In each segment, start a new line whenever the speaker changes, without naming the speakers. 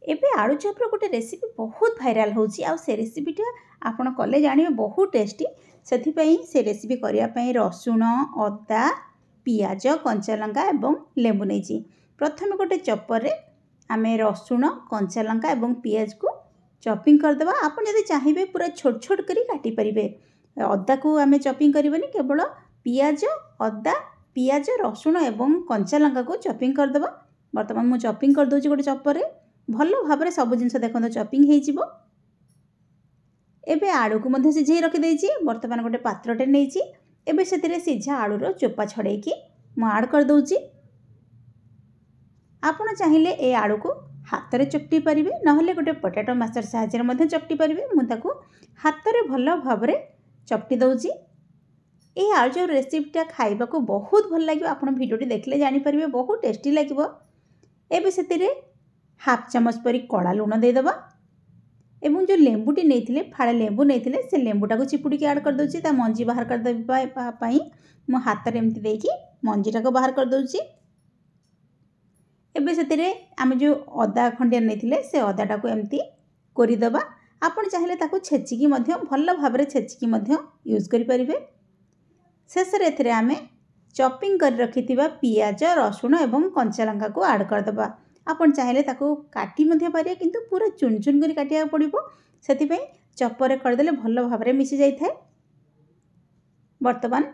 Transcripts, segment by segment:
एबे आलू चॉप रो गोटे रेसिपी बहुत भाइराल होउची आ से रेसिपीटा आपण कले जानिबे बहुत टेस्टी। सेथिपई से रेसिपी करिया पई रसुण अदा पियाज कंचा लंका एवं लेंबू नेची। प्रथमे गोटे चॉपर रे आमे रसुण कंचा लंका एवं पियाज को चॉपिंग कर देबा। आपण यदि चाहिबे पूरा छोट छोट करी काटी परिबे। अदा को आमे चॉपिंग करबनी केवल पियाज अदा पियाज रसुण एवं कंचा लंका को चॉपिंग कर देबा। वर्तमान मु चॉपिंग कर दोची गोटे चॉपर रे भलो भाबरे सब जिनस देखो चॉपिंग हेइ जिवो। एबे आलू को मध्य सिझेई रखि देइची। वर्तमान गोटे पात्रटे नेइची। एबे सेतिरे सिझा आलू रो चोपा छडेइकी मु ऐड कर दोची। आपण चाहिले ए आलू को हाथ रे चकटी परिबे नहले गोटे पोटैटो मैशर सहायता रे मध्य चकटी परिबे। मु ताकू हाथ रे भलो भाबरे चकटी दोची। ए आलू चॉप रेसिपीटा खाइबा को बहुत भल लागिवो। आपण वीडियोटी देखले जानि परिबे बहुत टेस्टी लागिवो। एबे सेतिरे हाफ चामच परी कड़ा लुण दे देबा एवं जो लेंबूटी नहीं फाड़े लेंबू नहीं से लेंबूटा को चिपुड़ी ऐड कर दोची। ता मंजी बाहर कर देबा पई मो हाथ रे एमती देकी मंजीटा को बाहर कर दोची। एबे सेतिरे आमे जो अदा खंडिया नहीं से अदाटा को एमती कोरी देबा। आपण चाहिले ताको छेचिकी मध्य भल भाबरे छेचिकी मध्य यूज करि परिबे। शेष रे एथिरे आमे चॉपिंग कर रखिथिबा पियाज रसुण एवं कंचा लंका को ऐड कर देबा। आपण चाहिले ताको काटी मध्य पारे किंतु पूरा चुन चुन करी काटिया पड़िबो। सेति पई चॉपर रे कर देले भलो भाबरे मिसी जाई थाए। वर्तमान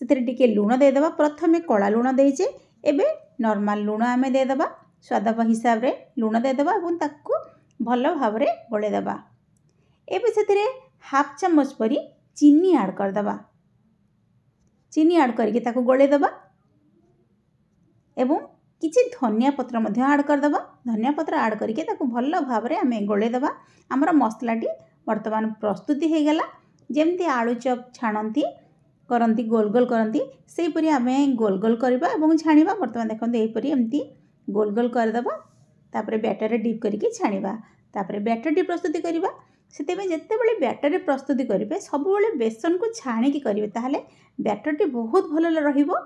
सेतिरे टिके लूण दे देबा। प्रथमे कड़ा लूण देइचे एबे नॉर्मल लूण आमे दे देबा। स्वाद हिसाब रे लूण दे देबा एवं ताको भलो भाबरे गोळे देबा। एबे सेतिरे हाफ चम्मच परी चीनी ऐड कर देबा। चीनी ऐड करके ताको गोळे देबा एवं किछि धनिया पत्र मध्य ऐड कर देबा। धनिया पत्र ऐड करके ताको भलो भाबरे आमे गोळे देबा। हमर मसलाटी वर्तमान प्रस्तुति हे गेला। जेमती आलू चॉप छाणंती करंती गोल गोल करंती सेही परी आमे गोल गोल करबा एवं छाणीबा। वर्तमान देखंतु एही परी एमती गोल गोल कर देबा। तापरे बैटर रे डिप करके छाणीबा। तापरे बैटर टी प्रस्तुति करिबा। सेते में जत्ते बेले बैटर रे प्रस्तुति करिवे सब बेले बेसन को छाणी की करिवे ताहाले बैटर टी बहुत भलो रहिबो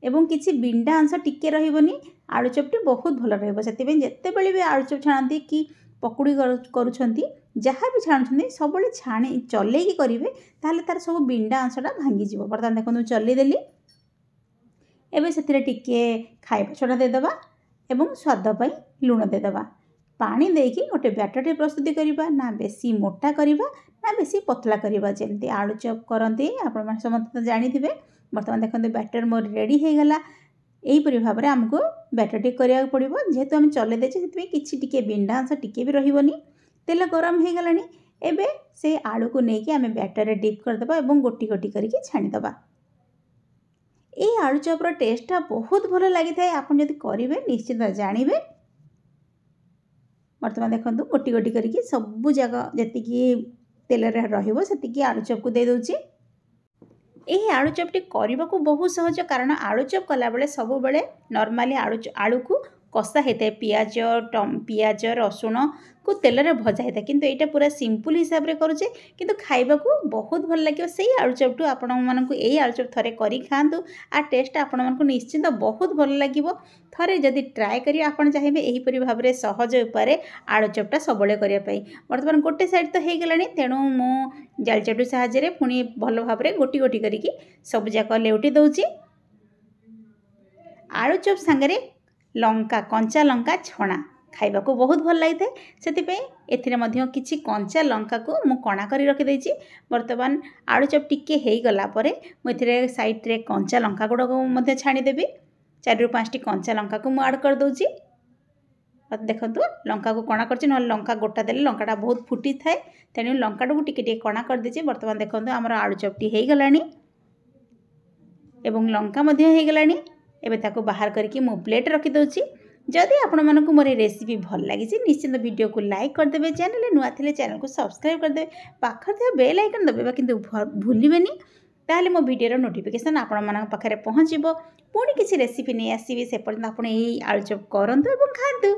एवं किछि बिंडा अंश टिके रहिबोनी। आलू चॉपटी बहुत भल रहिबो। सेते में जत्ते बेले भी आलू चॉप छाणंती कि पकुड़ी करूछंती जहाँ भी छाणुछंती सब बेले छाणी चले की करिवे ताहाले तार सब बिंडा अंशटा भांगी जिवो। वर्तमान देखंतु चले देली। एबे सेतिरे टिके खाइबा छोड़ा दे देबा एवं स्वाद पई लूण दे देबा। पानी देकी गोटे बैटर प्रस्तुति करिबा ना बेसी मोटा करिबा ना बेसी पतला करिबा। जेमती आलू चॉप करंती आपण माने समस्त जानिथिबे। वर्तमान देखंतु बैटर मोर रेडी हे गेला। एही परि भाबरे हमको बैटर टी करिया पड़िबो। जेहेतु हम चले देचे सेतबे किछि टिके बिंडा अंश टिके भी रहिबोनी। तेल गरम हे गेलानी। एबे से आलू को नेकी आमे बैटर रे डिप कर देबा एवं गोटी गोटी करके छाणी देबा। ए आलू चॉप रो टेस्टटा बहुत भलो लागि थाए। आपण जदि करिवे निश्चित जानिबे। वर्तमान देखंतु गोटी गोटी करके सब जगह जतिकी तेल रे रहिबो सेतिकी आलू चॉप को दे दोची। एही आलू चॉपटी करबा को बहुत सहज कारण आलू चॉप कला बेले सब बेले नॉर्मली आलू को कषा हेते पियाज रसुण को तेल रे भजा हेते किंतु एटा पूरा सिंपल हिसाब रे करूचे किंतु खाइबा को बहुत भल लागियो। सेही आलू चॉप आपण मानकु एही आलू चॉप थरे करी खांतु आ टेस्ट आपण मानकु निश्चित बहुत भल लागिवो। थरे जदि ट्राई करी आपण चाहिबे एही परि भाबरे सहज उपारे आलू चॉपटा सबले करिया पई। वर्तमान गोटे साइड तो हे गेलानी तेणु मु जाल चाटू सहायता रे पुनी भल भाबरे गोटी गोटी करिकी सब जाक लेउटी दउची। आलू चॉप संगरे लंका कंचा लंका छणा खाइबा को बहुत भल लागि थाए। सेति पे एथिरे मध्य किछि कंचा लंका को मु कणा करी रखि देइछि। वर्तमान आलू चॉप टिके हेइ गला परे मु एथिरे साइड रे कंचा लंका गुडा को मध्य छाणी देबी। 4 रु 5 टी कंचा लंका को मु ऐड कर दोछि। देखंतु लंका को कणा करछि न लंका गोटा देले लंकाटा बहुत फुटी थाए तेनु लंकाटा को टिके टिके कणा कर देछि। वर्तमान देखंतु हमर आलू चॉप टी हेइ गलानी एवं लंका मध्य हेइ गलानी। एबे ताको बाहर करके मु प्लेट रखि दोछि। जदि आपण मानकु मोर रेसिपी भल लागिछि निश्चित वीडियो को लाइक कर देबे। चैनल नुआ थिले चैनल को सब्सक्राइब कर देबे। पाखर थे बेल आइकन दबेबा किंतु भूलिबेनी ताहले मो वीडियो नोटिफिकेशन आपण मानक पाखरे पहुंचीबो। पुणी किछि रेसिपी नै आसीबे से पर्यंत आपण एही आलू चॉप करंतु एवं खांतु।